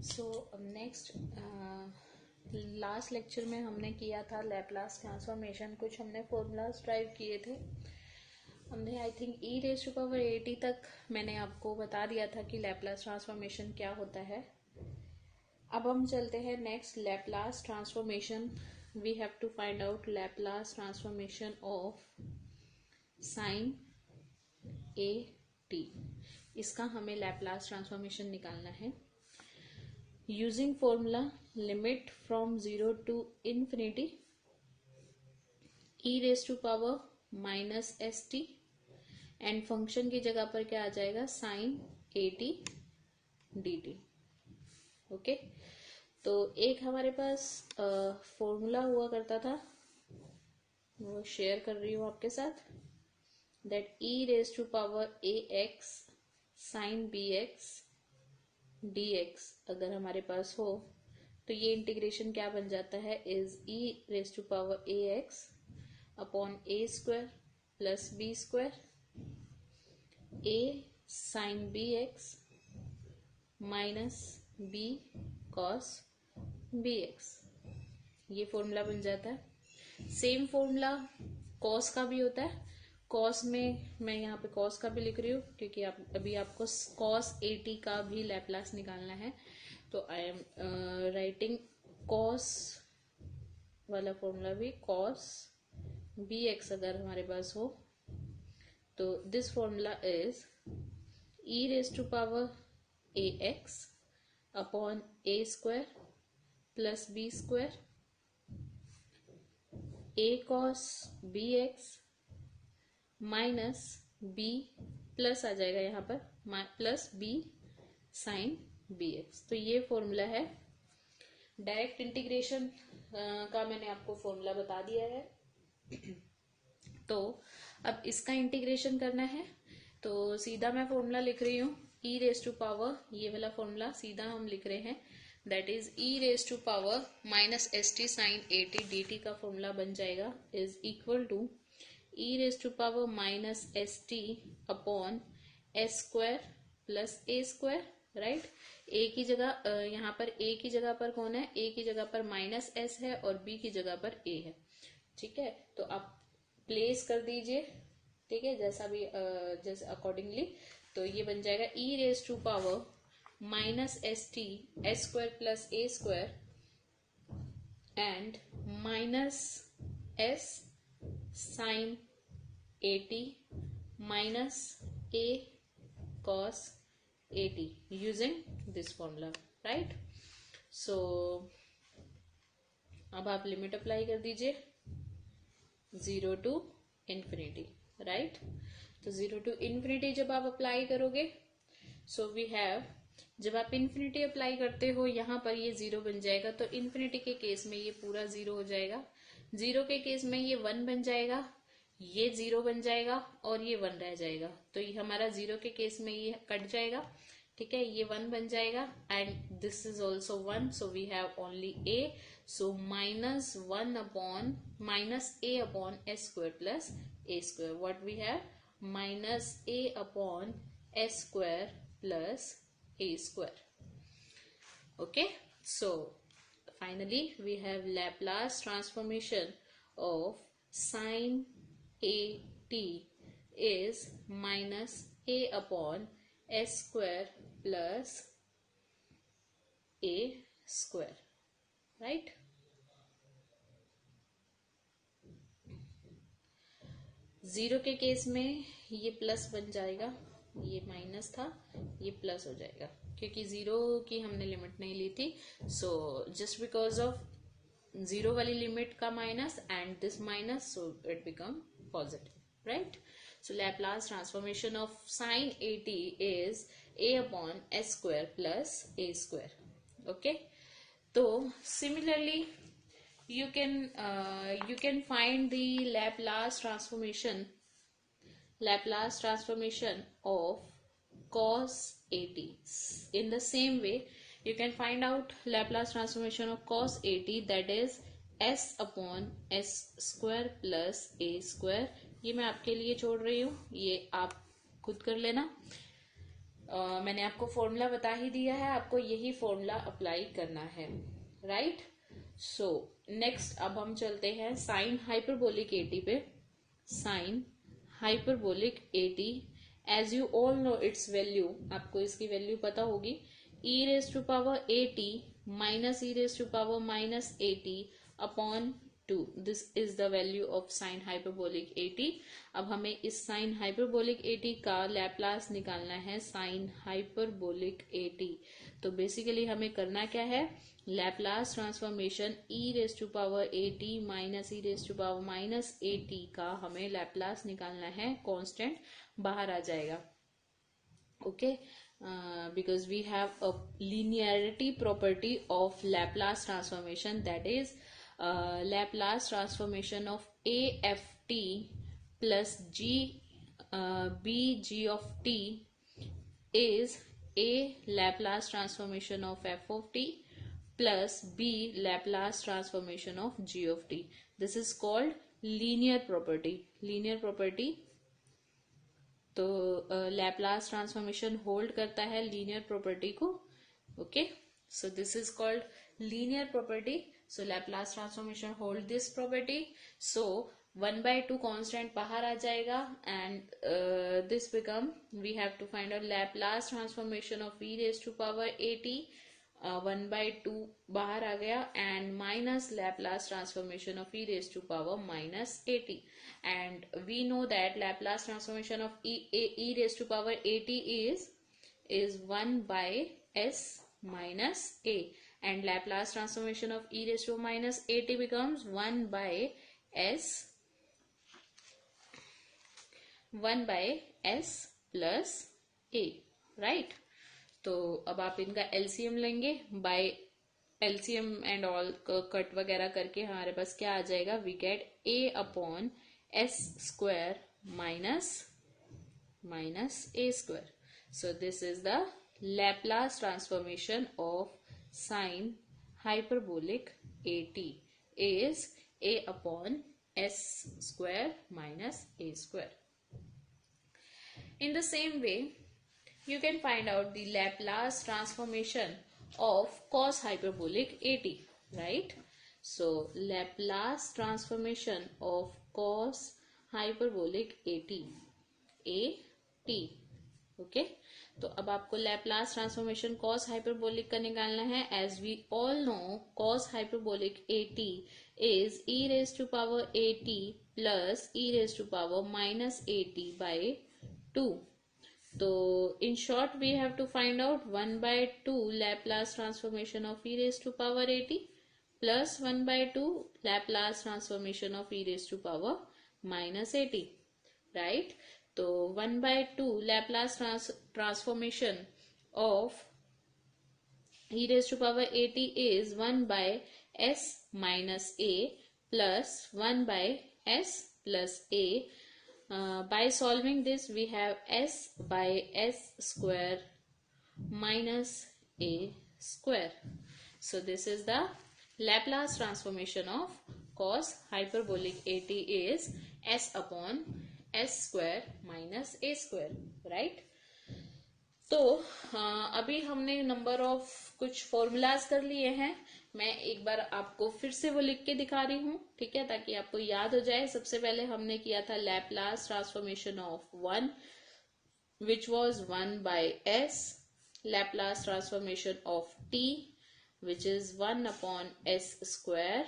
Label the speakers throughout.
Speaker 1: So next last lecture में हमने किया था लैपलास ट्रांसफॉर्मेशन। कुछ हमने फॉर्मूलाज ड्राइव किए थे। हमने आई थिंक e⁻80 तक मैंने आपको बता दिया था कि लैपलास ट्रांसफॉर्मेशन क्या होता है। अब हम चलते हैं next Laplace transformation. We have to find out Laplace transformation of sine a t. इसका हमें लैपलास ट्रांसफॉर्मेशन निकालना है using formula limit from 0 to infinity e⁻−st and function की जगह पर क्या आ जाएगा, साइन at dt। ओके, तो एक हमारे पास फॉर्मूला हुआ करता था, वो शेयर कर रही हूं आपके साथ, that e⁻ax sign bx dx अगर हमारे पास हो तो ये इंटीग्रेशन क्या बन जाता है, is e⁻ax upon a square plus b square a sine bx minus b cos bx। ये फॉर्मूला बन जाता है। सेम फॉर्मूला कॉस का भी होता है। कॉस में मैं यहाँ पे कॉस का भी लिख रही हूँ क्योंकि अभी आपको कॉस at का भी लैपलास निकालना है। तो आई एम राइटिंग कॉस वाला फॉर्मूला भी, कॉस bx अगर हमारे पास हो तो this formula is e⁻ax upon a square plus b square a cos bx minus b plus आ जाएगा यहाँ पर प्लस b साइन bx। तो ये फॉर्मूला है। डायरेक्ट इंटीग्रेशन का मैंने आपको फॉर्मूला बता दिया है। तो अब इसका इंटीग्रेशन करना है तो सीधा मैं फॉर्मूला लिख रही हूँ e⁻, ये वाला फॉर्मूला सीधा हम लिख रहे हैं, that is e⁻−st sine at dt का फॉर्मूला बन जाएगा is equal to e⁻−st upon s square plus a square, right. a की जगह यहाँ पर a की जगह पर कौन है, a की जगह पर माइनस s है और b की जगह पर a है, ठीक है। तो आप प्लेस कर दीजिए, ठीक है, जैसा भी जैसे अकॉर्डिंगली। तो ये बन जाएगा e⁻−st s square plus a square and minus s sine at minus a cos at using this formula, right? So अब आप लिमिट अप्लाई कर दीजिए 0 to infinity, राइट। तो 0 to infinity जब आप अप्लाई करोगे, सो वी हैव, जब आप इन्फिनिटी अप्लाई करते हो यहाँ पर ये 0 बन जाएगा। तो इन्फिनिटी के केस में ये पूरा 0 हो जाएगा, 0 के केस में ये 1 बन जाएगा, ये 0 बन जाएगा और ये 1 रह जाएगा। तो ये हमारा 0 के केस में ये कट जाएगा, ठीक है, ये 1 बन जाएगा and this is also 1। So we have only a, so -1 upon -a upon s square plus a square. What we have, -a upon s square plus a square. Okay, so finally we have Laplace transformation of sin at is minus a upon s square plus a square, right? Zero के case में ये plus बन जाएगा, ये minus था, ये plus हो जाएगा क्योंकि जीरो की हमने लिमिट नहीं ली थी। So just because of zero वाली लिमिट का minus and this minus, so it become positive, right. So Laplace transformation of sign at is a upon s square plus a square. Okay, तो similarly you can find the Laplace transformation of cos at. In the same way you can find out Laplace transformation of cos at, that is s upon s square plus a square। ये मैं आपके लिए छोड़ रही हूँ, ये आप खुद कर लेना। मैंने आपको फॉर्मूला बता ही दिया है, आपको यही फॉर्मूला अप्लाई करना है, राइट। सो नेक्स्ट अब हम चलते हैं साइन हाइपरबोलिक एटी पे। Sine hyperbolic at, as you all know its value, आपको इसकी वैल्यू पता होगी, e raise to power at minus e raise to power minus at upon 2। This is the value of sine hyperbolic at. अब हमें इस sine hyperbolic at का Laplace निकालना है साइन हाइपरबोलिक एटी। तो बेसिकली हमें करना क्या है, Laplace transformation e raise to power at minus e raise to power minus at का हमें लैप्लास निकालना है, कांस्टेंट बाहर आ जाएगा, okay. Because we have a linearity property of Laplace transformation, that is Laplace transformation of AFT plus BG of t is A Laplace transformation of f of t plus B Laplace transformation of g of t. This is called linear property. Linear property, तो Laplace transformation hold करता है linear property को, okay. So this is called linear property. So Laplace transformation hold this property. So 1/2 constant बाहर आ जाएगा and this become, we have to find out Laplace transformation of e raise to power at, 1/2 बाहर आ गया, and minus Laplace transformation of e raise to power minus at, and we know that Laplace transformation of e raised to power at is 1 by s minus a, and Laplace transformation of e raised to minus at becomes 1 by s plus a, right। तो अब आप इनका LCM लेंगे, by LCM and all cut वगैरह करके हमारे पास क्या आ जाएगा, we get a upon s square minus a square. So this is the Laplace transformation of sine hyperbolic at is a upon s square minus a square. In the same way, you can find out the Laplace transformation of cos hyperbolic at, right? So Laplace transformation of cos hyperbolic at, okay. तो अब आपको Laplace transformation cos hyperbolic का निकालना है। As we all know cos hyperbolic at is e raise to power at plus e raise to power minus at by 2। तो in short we have to find out 1/2 Laplace transformation of e raise to power at plus 1/2 Laplace transformation of e raised to power minus at, right। तो 1/2 Laplace transformation of e raised to power at is 1 by s minus a plus 1 by s plus a. By solving this, we have s by s square minus a square. So this is the Laplace transformation of cos hyperbolic at is s upon s square minus a square, right। तो अभी हमने number of कुछ formulas कर लिए हैं। मैं एक बार आपको फिर से वो लिख के दिखा रही हूँ, ठीक है, ताकि आपको याद हो जाए। सबसे पहले हमने किया था Laplace transformation of 1 which was 1 by s, Laplace transformation of t which is 1 upon s square,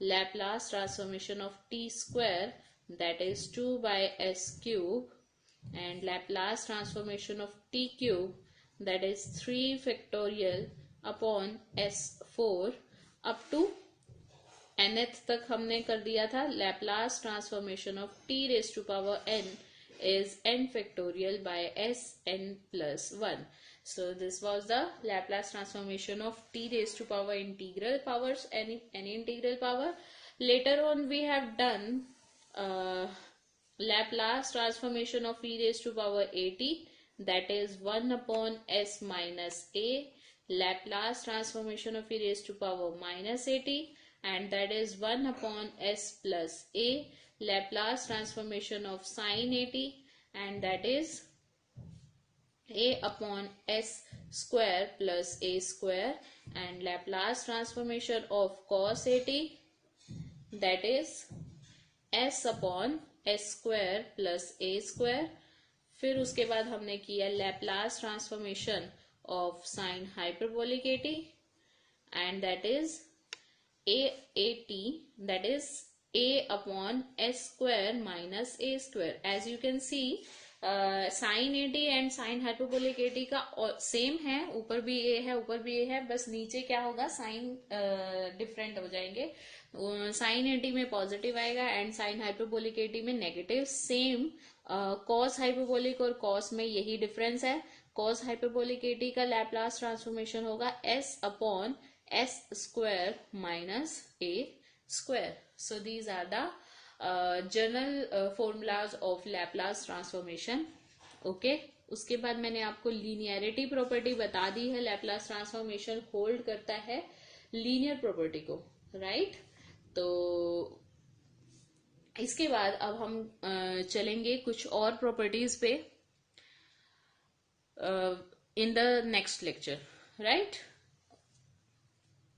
Speaker 1: Laplace transformation of t square, that is 2 by s cube, and Laplace transformation of t cube, that is 3 factorial upon s4 up to nth तक हमने कर दिया था। Laplace transformation of t raised to power n is n factorial by s n plus 1. So this was the Laplace transformation of t raised to power integral powers, any integral power. Later on we have done Laplace transformation of e raised to power at, that is 1 upon s minus a, Laplace transformation of e raised to power minus at, and that is 1 upon s plus a, Laplace transformation of sin at, and that is a upon s square plus a square, and Laplace transformation of cos at, that is s upon s square plus a square. फिर उसके बाद हमने किया Laplace transformation of sin hyperbolic at, and that is at, that is a upon s square minus a square. As you can see, sine at and sine hyperbolic at का same है, ऊपर भी ए है ऊपर भी ए है, बस नीचे क्या होगा, साइन डिफरेंट हो जाएंगे. साइन एटी में पॉजिटिव आएगा एंड साइन हाइपरबोलिक एटी में नेगेटिव. सेम कॉस हाइपरबोलिक और कॉस में यही डिफरेंस है. कॉस हाइपरबोलिक एटी का लैप्लास ट्रांसफॉर्मेशन होगा s upon s square minus a square. So these are the general formulas of Laplace transformation. Okay, उसके बाद मैंने आपको लीनियरिटी प्रॉपर्टी बता दी है. लैप्लास ट्रांसफॉर्मेशन होल्ड करता है लीनियर प्रॉपर्टी को, राइट. तो इसके बाद अब हम चलेंगे कुछ और प्रॉपर्टीज पे in the next lecture, right.